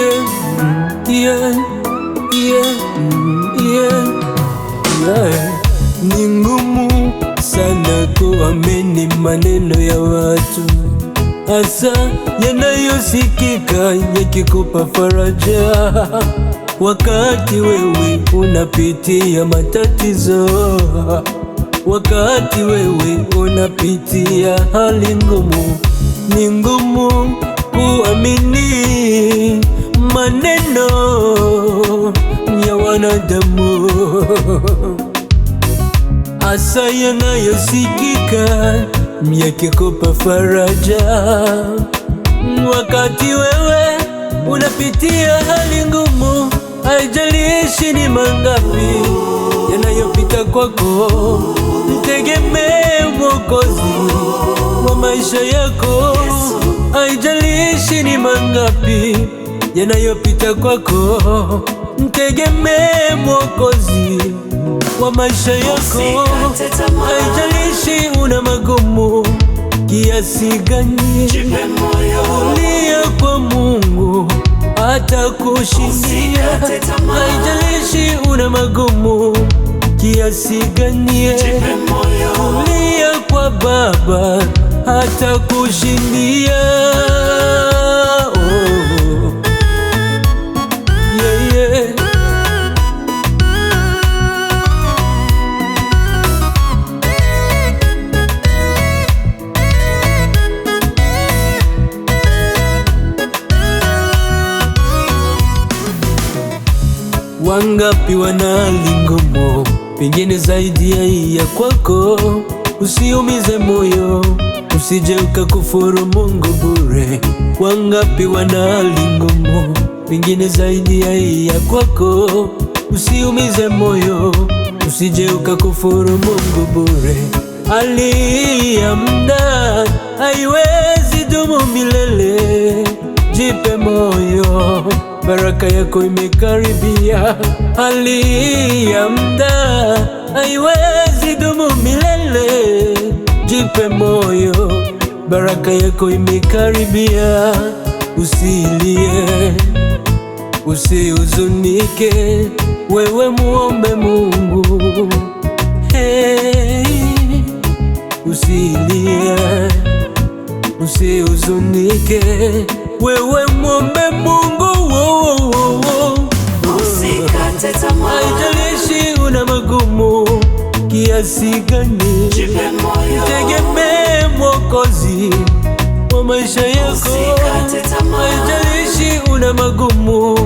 yeah, yeah, yeah, yeah. Ni ngumu sana kuamini maneno ya watu, hasa yanayosikika yakikupa faraja, wakati wewe unapitia matatizo, wakati wewe unapitia hali ngumu. Ni ngumu kuamini maneno ya wanadamu, hasa yanayosikika yakikupa faraja, wakati wewe unapitia hali ngumu. Haijalishi ni mangapi yanayopita kwako, mtegemee Mwokozi wa maisha yako. Haijalishi ni mangapi yanayopita kwako, mtegemee Mwokozi wa maisha yako. Haijalishi una magumu kiasi gani, tulia kwa Mungu atakushindia. Haijalishi una magumu kiasi gani, tulia kwa Baba atakushindia. Yeah, yeah. Wangapi wana hali ngumu, pengine zaidi ya hii ya kwako. Usiumize moyo, usije ukakufuru Mungu bure. Wangapi wana hali ngumu, pengine zaidi ya hii ya kwako. Usiumize moyo, usije ukakufuru Mungu bure. Hali ya muda haiwezi dumu milele, jipe moyo, baraka yako imekaribia. Hali ya muda haiwezi dumu milele, jipe moyo, baraka yako imekaribia. Usilie, usihuzunike, wewe muombe Mungu. Hey, usilie, usihuzunike, wewe muombe Mungu. Usikate tamaa. Haijalishi una magumu kiasi gani, Jipe moyo, tegemee Mwokozi wa maisha yako. Usikate tamaa. Haijalishi una magumu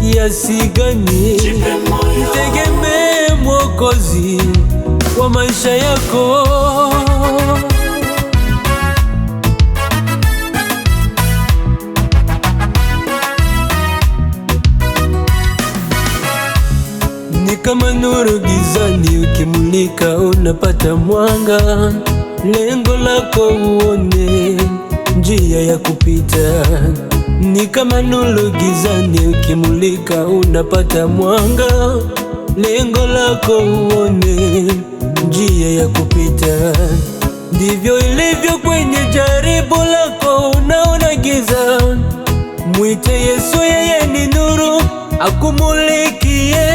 kiasi gani, Jipe moyo, tegemee Mwokozi wa maisha yako. Ni kama nuru gizani, ukimulika unapata mwanga. Lengo lako uone njia ya kupita. Ni kama nuru gizani, ukimulika unapata mwanga. Lengo lako uone njia ya kupita. Ndivyo ilivyo kwenye jaribu lako, unaona giza. Mwite Yesu, yeye ni nuru akumulikie.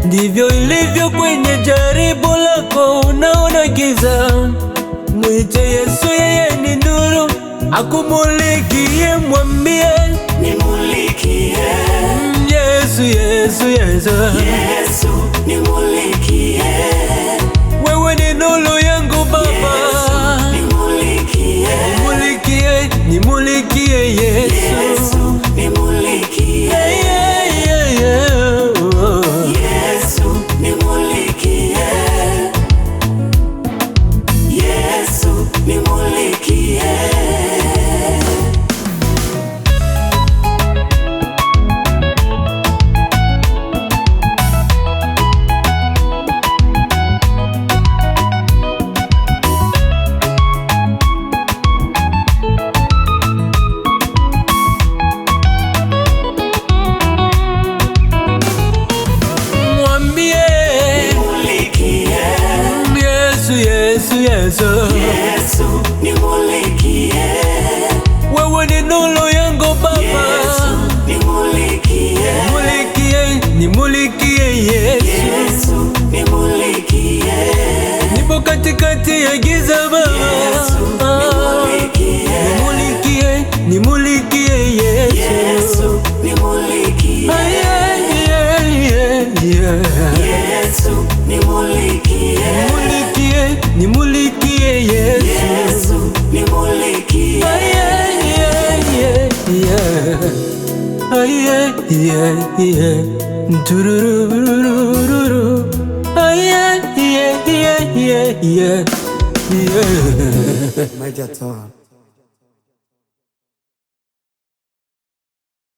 Ndivyo ilivyo kwenye jaribu lako, unaona giza. Mwite Yesu, yeye ni nuru akumulikie. Mwambie nimulikie. Yesu, Yesu, Yesu, Yesu, nimulikie. wewe ni nuru yangu Baba. Yesu, nimulikie. Nimulikie, nimulikie Yesu. Yesu, nimulikie. Yeah, yeah, yeah. Yesu, nimulikie. Yesu, nimulikie. Yesu, Yesu, nimulikie. wewe ni nuru yangu Baba. Yesu, nimulikie. Yesu nimulikie. Nipo katikati ya giza Baba, nimulikie, nimulikie Yesu. Yesu nimulikie. Yesu nimulikie. Nimulikie Yesu. Yesu nimulikie. Turururururu. Major Tom.